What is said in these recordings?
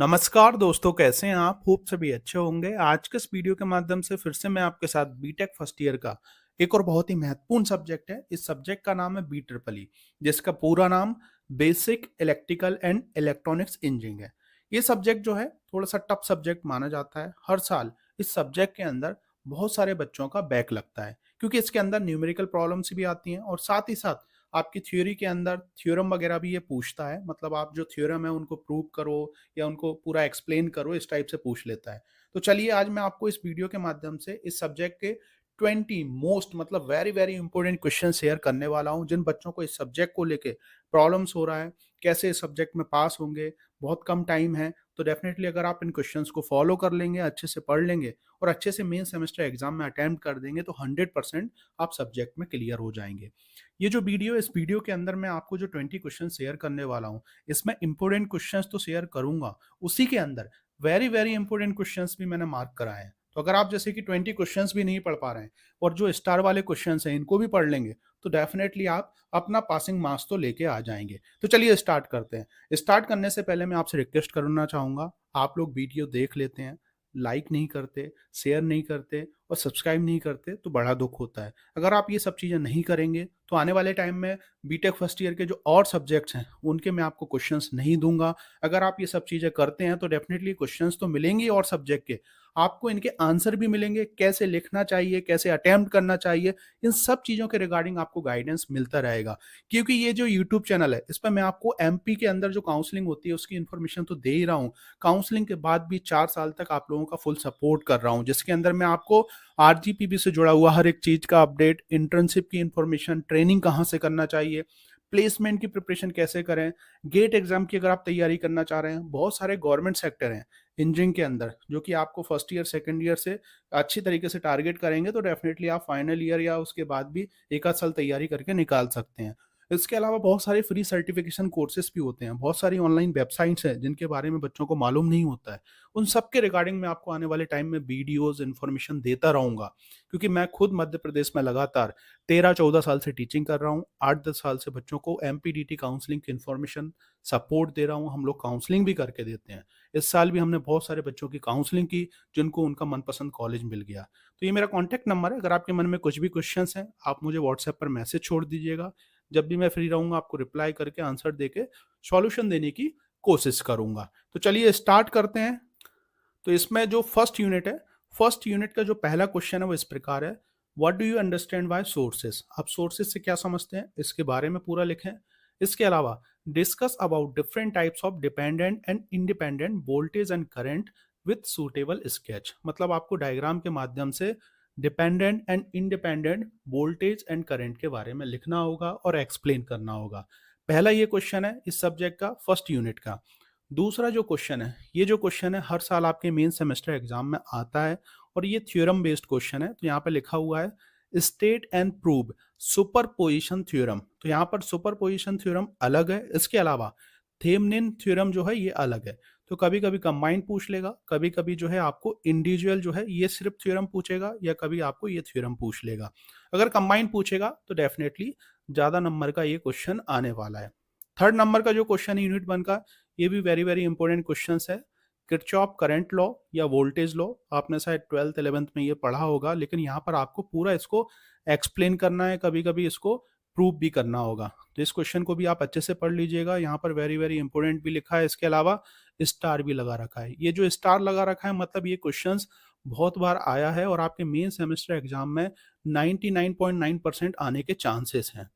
नमस्कार दोस्तों, कैसे हैं आप? होप सभी अच्छे होंगे। आज के इस वीडियो के माध्यम से फिर से मैं आपके साथ बीटेक फर्स्ट ईयर का एक और बहुत ही महत्वपूर्ण सब्जेक्ट है। इस सब्जेक्ट का नाम है बी ट्रिपल ई, जिसका पूरा नाम basic electrical and electronics engineering है। ये सब्जेक्ट जो है थोड़ा सा टफ सब्जेक्ट माना जाता है। हर साल इस सब्जेक्ट के अंदर बहुत सारे बच्चों का बैक लगता है, क्योंकि इसके अंदर न्यूमेरिकल प्रॉब्लम्स भी आती हैं और साथ ही साथ आपकी थ्योरी के अंदर थ्योरम वगैरह भी ये पूछता है। मतलब आप जो थ्योरम है उनको प्रूव करो या उनको पूरा एक्सप्लेन करो, इस टाइप से पूछ लेता है। तो चलिए आज मैं आपको इस वीडियो के माध्यम से इस सब्जेक्ट के 20 मोस्ट मतलब very very important question share करने वाला हूं, जिन बच्चों को इस सब्जेक्ट को लेके प्रॉब्लम्स हो रहा है, कैसे इस सब्जेक्ट में पास होंगे। बहुत कम टाइम है, तो डेफिनेटली अगर आप इन क्वेश्चंस को फॉलो कर लेंगे, अच्छे से पढ़ लेंगे और अच्छे से मेन सेमेस्टर एग्जाम में अटेम्प्ट कर देंगे, तो 100% आप सब्जेक्ट में क्लियर हो जाएंगे। ये जो वीडियो, इस वीडियो के अंदर मैं आपको जो 20 क्वेश्चन शेयर करने वाला हूँ, इसमें इंपॉर्टेंट क्वेश्चंस तो शेयर करूंगा, उसी के अंदर वेरी वेरी इंपॉर्टेंट क्वेश्चंस भी मैंने मार्क कराए हैं। तो अगर आप जैसे कि 20 क्वेश्चंस भी नहीं पढ़ पा रहे हैं और जो स्टार वाले क्वेश्चंस हैं इनको भी पढ़ लेंगे, तो डेफिनेटली आप अपना पासिंग मार्क्स तो लेके आ जाएंगे। तो चलिए स्टार्ट करते हैं। स्टार्ट करने से पहले मैं आपसे रिक्वेस्ट करना चाहूंगा, आप लोग वीडियो देख लेते हैं, लाइक नहीं करते, शेयर नहीं करते और सब्सक्राइब नहीं करते, तो बड़ा दुख होता है। अगर आप ये सब चीज़ें नहीं करेंगे तो आने वाले टाइम में बीटेक फर्स्ट ईयर के जो और सब्जेक्ट्स हैं उनके मैं आपको क्वेश्चंस नहीं दूंगा। अगर आप ये सब चीज़ें करते हैं तो डेफिनेटली क्वेश्चंस तो मिलेंगे और सब्जेक्ट के, आपको इनके आंसर भी मिलेंगे, कैसे लिखना चाहिए, कैसे अटेम्प्ट करना चाहिए, इन सब चीज़ों के रिगार्डिंग आपको गाइडेंस मिलता रहेगा। क्योंकि ये जो यूट्यूब चैनल है, इस पर मैं आपको एमपी के अंदर जो काउंसलिंग होती है उसकी इन्फॉर्मेशन तो दे ही रहा हूँ, काउंसलिंग के बाद भी 4 साल तक आप लोगों का फुल सपोर्ट कर रहा हूँ, जिसके अंदर मैं आपको आरजीपीबी से जुड़ा हुआ हर एक चीज का अपडेट, इंटर्नशिप की इंफॉर्मेशन, ट्रेनिंग कहाँ से करना चाहिए, प्लेसमेंट की प्रिपरेशन कैसे करें, गेट एग्जाम की अगर आप तैयारी करना चाह रहे हैं, बहुत सारे गवर्नमेंट सेक्टर हैं इंजीनियरिंग के अंदर जो कि आपको फर्स्ट ईयर सेकंड ईयर से अच्छी तरीके से टारगेट करेंगे, तो डेफिनेटली आप फाइनल ईयर या उसके बाद भी एक आध साल तैयारी करके निकाल सकते हैं। इसके अलावा बहुत सारे फ्री सर्टिफिकेशन कोर्सेज भी होते हैं, बहुत सारी ऑनलाइन वेबसाइट्स हैं जिनके बारे में बच्चों को मालूम नहीं होता है। उन सब के रिगार्डिंग मैं आपको आने वाले टाइम में वीडियोस इन्फॉर्मेशन देता रहूंगा, क्योंकि मैं खुद मध्य प्रदेश में लगातार 13-14 साल से टीचिंग कर रहा हूँ। 8-10 साल से बच्चों को एमपीडीटी काउंसलिंग की इन्फॉर्मेशन सपोर्ट दे रहा हूँ। हम लोग काउंसलिंग भी करके देते हैं। इस साल भी हमने बहुत सारे बच्चों की काउंसलिंग की जिनको उनका मनपसंद कॉलेज मिल गया। तो ये मेरा कॉन्टैक्ट नंबर है, अगर आपके मन में कुछ भी क्वेश्चन हैं आप मुझे व्हाट्सएप पर मैसेज छोड़ दीजिएगा। जब भी मैं फ्री रहूंगा आपको रिप्लाई करके, आंसर देके सॉल्यूशन देने की कोशिश करूंगा। तो चलिए स्टार्ट करते हैं। तो इसमें जो फर्स्ट यूनिट है, फर्स्ट यूनिट का जो पहला क्वेश्चन है वो इस प्रकार है, what do you understand by sources. आप सोर्सेस से क्या समझते हैं इसके बारे में पूरा लिखें। इसके अलावा discuss about different types of dependent and independent voltage and current with suitable sketch. मतलब आपको डायग्राम के माध्यम से dependent and independent voltage and current के बारे में लिखना होगा और एक्सप्लेन करना होगा। पहला ये क्वेश्चन है इस सब्जेक्ट का फर्स्ट यूनिट का। दूसरा जो क्वेश्चन है, ये जो क्वेश्चन है हर साल आपके मेन सेमेस्टर एग्जाम में आता है और ये थ्योरम बेस्ड क्वेश्चन है। तो यहाँ पे लिखा हुआ है state and prove superposition theorem. तो यहाँ पर सुपरपोजिशन थ्योरम अलग है, इसके अलावा थेमनिन थ्योरम जो है ये अलग है। तो कभी कभी कंबाइंड पूछ लेगा, कभी कभी जो है आपको इंडिविजुअल जो है ये सिर्फ थ्योरम पूछेगा, या कभी आपको ये थ्योरम पूछ लेगा। अगर कंबाइंड पूछेगा तो डेफिनेटली ज्यादा नंबर का ये क्वेश्चन आने वाला है। थर्ड नंबर का जो क्वेश्चन है यूनिट 1 का, ये भी वेरी वेरी इंपॉर्टेंट क्वेश्चन है। किरचॉफ करंट लॉ या वोल्टेज लॉ, आपने शायद 12th 11th में ये पढ़ा होगा, लेकिन यहाँ पर आपको पूरा इसको एक्सप्लेन करना है, कभी कभी इसको प्रूव भी करना होगा। तो इस क्वेश्चन को भी आप अच्छे से पढ़ लीजिएगा, यहाँ पर वेरी वेरी इंपॉर्टेंट भी लिखा है। इसके अलावा स्टार भी लगा रखा है। ये जो स्टार लगा रखा है मतलब ये क्वेश्चन बहुत बार आया है और आपके मेन सेमेस्टर एग्जाम में 99.9% आने के चांसेस हैं।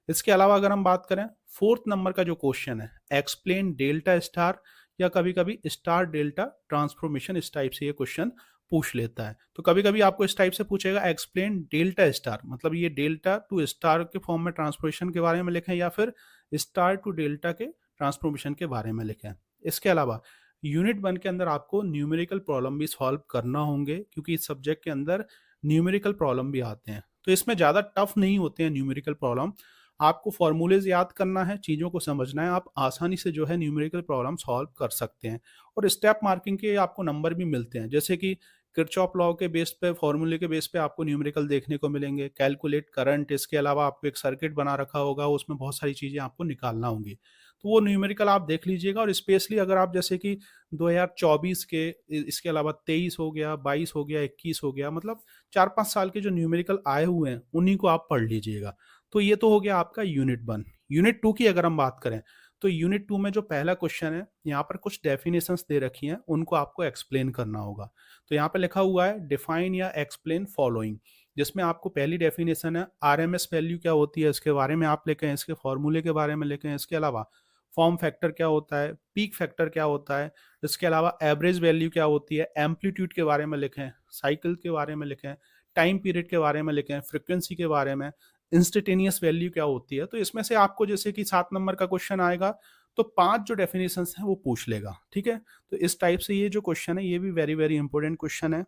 इसके अलावा अगर हम बात करें फोर्थ नंबर का जो क्वेश्चन है, एक्सप्लेन डेल्टा स्टार या कभी कभी स्टार डेल्टा ट्रांसफॉर्मेशन, इस टाइप से ये क्वेश्चन पूछ लेता है। तो कभी कभी आपको इस टाइप से पूछेगा एक्सप्लेन डेल्टा स्टार, मतलब ये डेल्टा टू स्टार के फॉर्म में ट्रांसफॉर्मेशन के बारे में लिखें या फिर स्टार टू डेल्टा के ट्रांसफॉर्मेशन के बारे में लिखें। इसके अलावा यूनिट 1 के अंदर आपको न्यूमेरिकल प्रॉब्लम भी सॉल्व करना होंगे, क्योंकि इस सब्जेक्ट के अंदर न्यूमेरिकल प्रॉब्लम भी आते हैं। तो इसमें ज़्यादा टफ नहीं होते हैं न्यूमेरिकल प्रॉब्लम, आपको फॉर्मूलेज याद करना है, चीज़ों को समझना है, आप आसानी से जो है न्यूमेरिकल प्रॉब्लम सॉल्व कर सकते हैं। और स्टेप मार्किंग के आपको नंबर भी मिलते हैं, जैसे कि किरचॉफ लॉ के बेस पे, फॉर्मूले के बेस पे आपको न्यूमेरिकल देखने को मिलेंगे, कैलकुलेट करंट, इसके अलावा आपको एक सर्किट बना रखा होगा, उसमें बहुत सारी चीज़ें आपको निकालना होंगी। तो वो न्यूमेरिकल आप देख लीजिएगा। और स्पेशली अगर आप जैसे कि 2024 के, इसके अलावा 23 हो गया, 22 हो गया, 21 हो गया, मतलब 4-5 साल के जो न्यूमेरिकल आए हुए हैं उन्हीं को आप पढ़ लीजिएगा। तो ये तो हो गया आपका यूनिट 1। यूनिट 2 की अगर हम बात करें तो यूनिट 2 में जो पहला क्वेश्चन है, यहाँ पर कुछ डेफिनेशंस दे रखी हैं, उनको आपको एक्सप्लेन करना होगा। तो यहाँ पे लिखा हुआ है डिफाइन या एक्सप्लेन फॉलोइंग, जिसमें आपको पहली डेफिनेशन है आरएमएस वैल्यू क्या होती है, इसके बारे में आप लिखें, इसके फॉर्मूले के बारे में लिखें। इसके अलावा फॉर्म फैक्टर क्या होता है, पीक फैक्टर क्या होता है, इसके अलावा एवरेज वैल्यू क्या होती है, एम्पलीट्यूड के बारे में लिखें, साइकिल के बारे में लिखें, टाइम पीरियड के बारे में लिखें, फ्रिक्वेंसी के बारे में, इंस्टेंटेनियस वैल्यू क्या होती है। तो इसमें से आपको जैसे कि 7 नंबर का क्वेश्चन आएगा तो 5 जो डेफिनेशंस हैं वो पूछ लेगा, ठीक है। तो इस टाइप से ये जो क्वेश्चन है ये भी वेरी वेरी इंपॉर्टेंट क्वेश्चन है।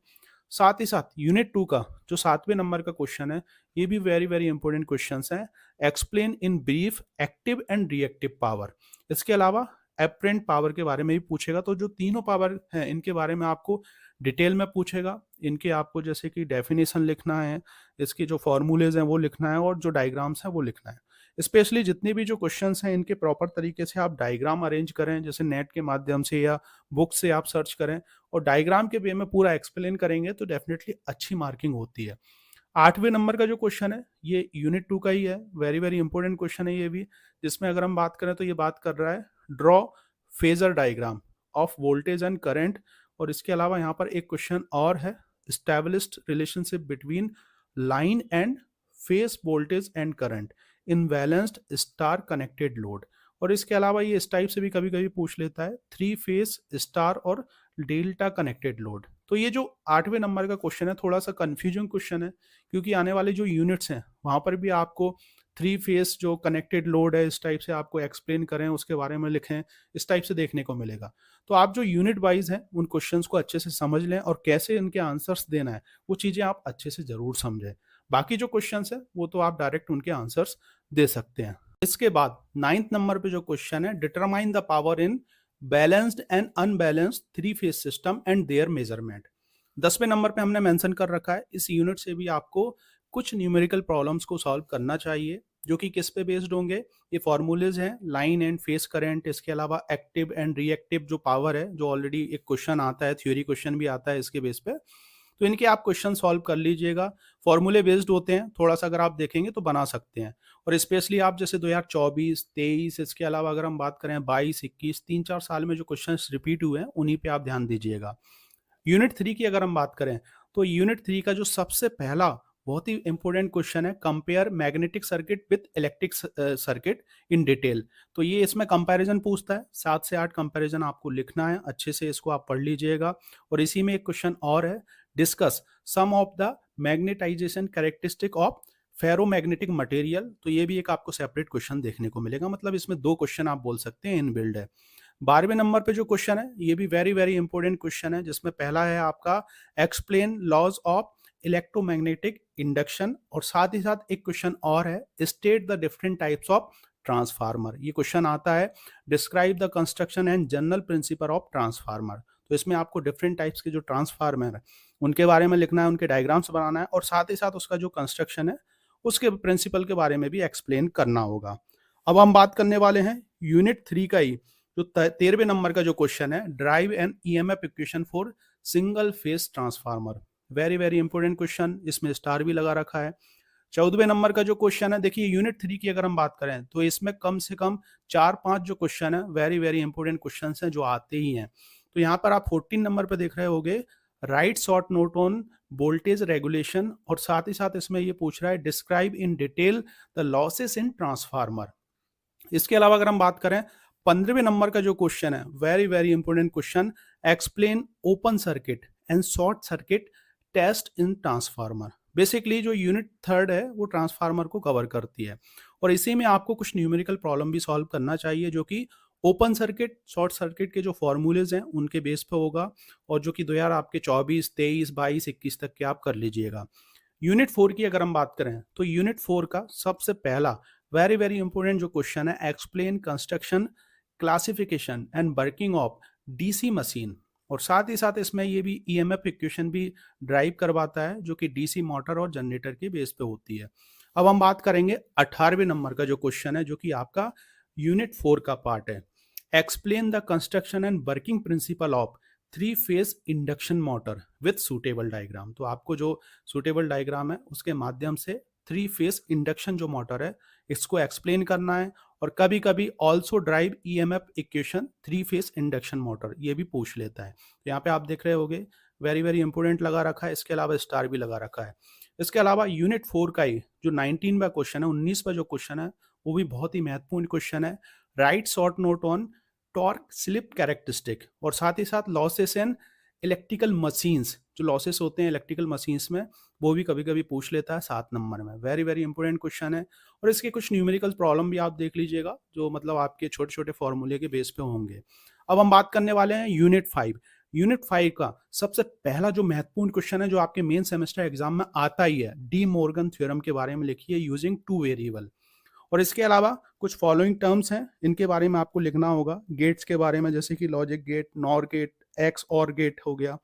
साथ ही साथ यूनिट 2 का जो 7वें नंबर का क्वेश्चन है ये भी वेरी वेरी इंपॉर्टेंट क्वेश्चंस हैं। Explain in brief active and reactive power. इसके अलावा एपरेंट पावर के बारे में भी पूछेगा। तो जो तीनों पावर हैं इनके बारे में आपको डिटेल में पूछेगा। इनके आपको जैसे कि डेफिनेशन लिखना है, इसके जो फॉर्मूलेज हैं वो लिखना है, और जो डायग्राम्स हैं वो लिखना है। स्पेशली जितने भी जो क्वेश्चंस हैं इनके प्रॉपर तरीके से आप डायग्राम अरेंज करें, जैसे नेट के माध्यम से या बुक से आप सर्च करें और डायग्राम के वे में पूरा एक्सप्लेन करेंगे तो डेफिनेटली अच्छी मार्किंग होती है। 8वें नंबर का जो क्वेश्चन है ये यूनिट 2 का ही है, वेरी वेरी इंपॉर्टेंट क्वेश्चन है ये भी, जिसमें अगर हम बात करें तो ये बात कर रहा है draw phasor diagram of voltage and current. और इसके अलावा यहाँ पर एक क्वेश्चन और है, established relationship between line and phase voltage and current in balanced star connected load. और इसके अलावा ये इस टाइप से भी कभी कभी पूछ लेता है 3 फेस स्टार और डेल्टा कनेक्टेड लोड। तो ये जो 8वें नंबर का क्वेश्चन है थोड़ा सा कंफ्यूजिंग क्वेश्चन है, क्योंकि आने वाले जो यूनिट्स हैं वहां पर भी आपको 3 फेस जो कनेक्टेड लोड है इस टाइप से आपको एक्सप्लेन करें, उसके बारे में लिखें, इस टाइप से देखने को मिलेगा। तो आप जो यूनिट वाइज हैं उन क्वेश्चंस को अच्छे से समझ लें और कैसे इनके आंसर्स देना है वो चीजें आप अच्छे से जरूर समझें। बाकी जो क्वेश्चंस है वो तो आप डायरेक्ट उनके आंसर्स दे सकते हैं। इसके बाद 9th नंबर पे जो क्वेश्चन है determine the power in balanced and unbalanced 3 phase system and their measurement. 10वें नंबर पे हमने मेंशन कर रखा है, इस यूनिट से भी आपको कुछ न्यूमेरिकल प्रॉब्लम्स को सॉल्व करना चाहिए, जो कि किस पे बेस्ड होंगे, ये फॉर्मूलेज हैं लाइन एंड फेस करंट, इसके अलावा एक्टिव एंड रिएक्टिव जो पावर है, जो ऑलरेडी एक क्वेश्चन आता है, थ्योरी क्वेश्चन भी आता है इसके बेस पे। तो इनके आप क्वेश्चन सॉल्व कर लीजिएगा, फॉर्मूले बेस्ड होते हैं, थोड़ा सा अगर आप देखेंगे तो बना सकते हैं। और स्पेशली आप जैसे 2024, 23, इसके अलावा अगर हम बात करें 22, 21, 3-4 साल में जो क्वेश्चन रिपीट हुए हैं उन्हीं पे आप ध्यान दीजिएगा। यूनिट 3 की अगर हम बात करें तो यूनिट 3 का जो सबसे पहला बहुत ही इंपॉर्टेंट क्वेश्चन है compare magnetic circuit with electric circuit in detail. तो ये इसमें कंपैरिजन पूछता है, 7 से 8 कंपैरिजन आपको लिखना है, अच्छे से इसको आप पढ़ लीजिएगा। और इसी में एक क्वेश्चन और है, discuss some of the magnetization characteristic of ferromagnetic material. तो ये भी एक आपको सेपरेट क्वेश्चन देखने को मिलेगा, मतलब इसमें 2 क्वेश्चन आप बोल सकते हैं इनबिल्ड है। 12वें नंबर पे जो क्वेश्चन है ये भी वेरी वेरी इंपॉर्टेंट क्वेश्चन है, जिसमें पहला है आपका explain laws of electromagnetic induction, और साथ ही साथ एक क्वेश्चन और है state the different types of transformer. ये क्वेश्चन आता है describe the construction and general principle of transformer. तो इसमें आपको डिफरेंट टाइप्स के जो ट्रांसफार्मर है उनके बारे में लिखना है, उनके डायग्राम्स बनाना है, और साथ ही साथ उसका जो कंस्ट्रक्शन है उसके प्रिंसिपल के बारे में भी एक्सप्लेन करना होगा। अब हम बात करने वाले हैं यूनिट 3 का ही जो 13वें नंबर का जो क्वेश्चन है, derive an EMF equation for single phase transformer. Very very important question, इसमें स्टार भी लगा रखा है। 14वें नंबर का जो क्वेश्चन है, देखिए यूनिट 3 की अगर हम बात करें तो इसमें कम से कम 4-5 जो क्वेश्चन है वेरी वेरी इंपॉर्टेंट क्वेश्चन हैं जो आते ही हैं। तो यहाँ पर आप 14 नंबर पर देख रहे होगे right short note on voltage regulation, और साथ ही साथ इसमें ये पूछ रहा है describe in detail the losses in transformer. इसके अलावा अगर हम बात करें 15वें नंबर का जो क्वेश्चन है, very very important question, explain open circuit and short circuit test in transformer. Basically जो यूनिट 3 है वो ट्रांसफार्मर को कवर करती है, और इसी में आपको कुछ न्यूमेरिकल प्रॉब्लम भी सॉल्व करना चाहिए, जो कि ओपन सर्किट शॉर्ट सर्किट के जो फॉर्मूलेज हैं उनके बेस पे होगा, और जो कि 2000 आपके 24, 23, 22, 21 तक के आप कर लीजिएगा। यूनिट 4 की अगर हम बात करें तो यूनिट 4 का सबसे पहला वेरी वेरी इंपॉर्टेंट जो क्वेश्चन है, explain construction classification and working of DC machine, और साथ ही साथ इसमें ये भी ईएमएफ इक्वेशन भी ड्राइव करवाता है, जो कि डीसी मोटर और जनरेटर के बेस पे होती है। अब हम बात करेंगे 18वें नंबर का जो क्वेश्चन है, जो कि आपका यूनिट 4 का पार्ट है। Explain the construction and working principle of 3 phase induction motor with suitable diagram. तो आपको जो सुटेबल डायग्राम है उसके माध्यम से 3 फेज इंडक्शन जो मोटर है इसको एक्सप्लेन करना है। और कभी कभी also drive EMF equation 3 phase induction motor, ये भी पूछ लेता है। तो यहाँ पे आप देख रहे होगे वेरी वेरी इंपोर्टेंट लगा रखा है, इसके अलावा स्टार भी लगा रखा है। इसके अलावा यूनिट 4 का ही जो 19वां क्वेश्चन है, 19वां जो क्वेश्चन है वो भी बहुत ही महत्वपूर्ण क्वेश्चन है। Right short note on torque slip characteristic, और साथ ही साथ लॉसेस इन इलेक्ट्रिकल मशीन्स, जो लॉसेस होते हैं इलेक्ट्रिकल मशीन्स में वो भी कभी कभी पूछ लेता है 7 नंबर में। वेरी वेरी इंपॉर्टेंट क्वेश्चन है। और इसके कुछ न्यूमेरिकल प्रॉब्लम भी आप देख लीजिएगा जो मतलब आपके छोटे छोटे फॉर्मूले के बेस पे होंगे। अब हम बात करने वाले हैं यूनिट 5। यूनिट 5 का सबसे पहला जो महत्वपूर्ण क्वेश्चन है जो आपके मेन सेमेस्टर एग्जाम में आता ही है, डी मॉर्गन थ्योरम के बारे में लिखिए यूजिंग 2 वेरिएबल। और इसके अलावा कुछ फॉलोइंग टर्म्स हैं, इनके बारे में आपको लिखना होगा। गेट्स के बारे में जैसे कि logic gate, NOR gate, X OR gate हो गया।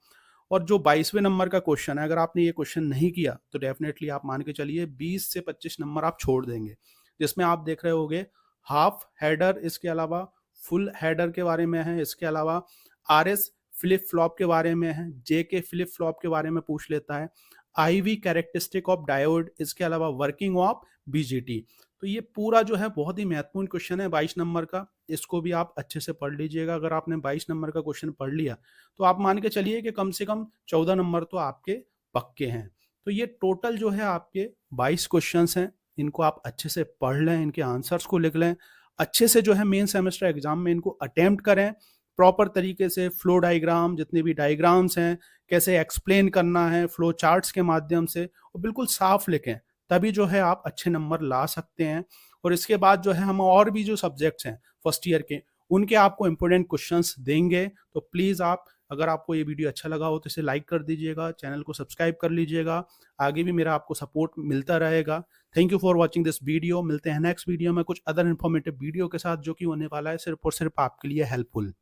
और जो 22वें नंबर का क्वेश्चन है, अगर आपने ये क्वेश्चन नहीं किया तो डेफिनेटली आप मान के चलिए 20 से 25 नंबर आप छोड़ देंगे, जिसमें आप देख रहे होगे हाफ हेडर, इसके अलावा फुल हेडर के बारे में है, इसके अलावा आरएस फ्लिप फ्लॉप के बारे में है, जे के फ्लिप फ्लॉप के बारे में पूछ लेता है, आईवी कैरेक्टरिस्टिक ऑफ डायोड, इसके अलावा वर्किंग ऑफ बीजीटी। तो ये पूरा जो है बहुत ही महत्वपूर्ण क्वेश्चन है 22 नंबर का, इसको भी आप अच्छे से पढ़ लीजिएगा। अगर आपने 22 नंबर का क्वेश्चन पढ़ लिया तो आप मान के चलिए कि कम से कम 14 नंबर तो आपके पक्के हैं। तो ये टोटल जो है आपके 22 क्वेश्चंस हैं, इनको आप अच्छे से पढ़ लें, इनके आंसर्स को लिख लें, अच्छे से जो है मेन सेमेस्टर एग्जाम में इनको अटेम्प्ट करें प्रॉपर तरीके से। फ्लो डायग्राम, जितने भी डायग्राम्स हैं, कैसे एक्सप्लेन करना है फ्लो चार्ट्स के माध्यम से, और बिल्कुल साफ लिखें, तभी जो है आप अच्छे नंबर ला सकते हैं। और इसके बाद जो है हम और भी जो सब्जेक्ट्स हैं फर्स्ट ईयर के, उनके आपको इंपॉर्टेंट क्वेश्चंस देंगे। तो प्लीज़ आप, अगर आपको ये वीडियो अच्छा लगा हो तो इसे लाइक कर दीजिएगा, चैनल को सब्सक्राइब कर लीजिएगा, आगे भी मेरा आपको सपोर्ट मिलता रहेगा। Thank you for watching this video. मिलते हैं नेक्स्ट वीडियो में कुछ अदर इन्फॉर्मेटिव वीडियो के साथ जो कि होने वाला है सिर्फ और सिर्फ आपके लिए हेल्पफुल।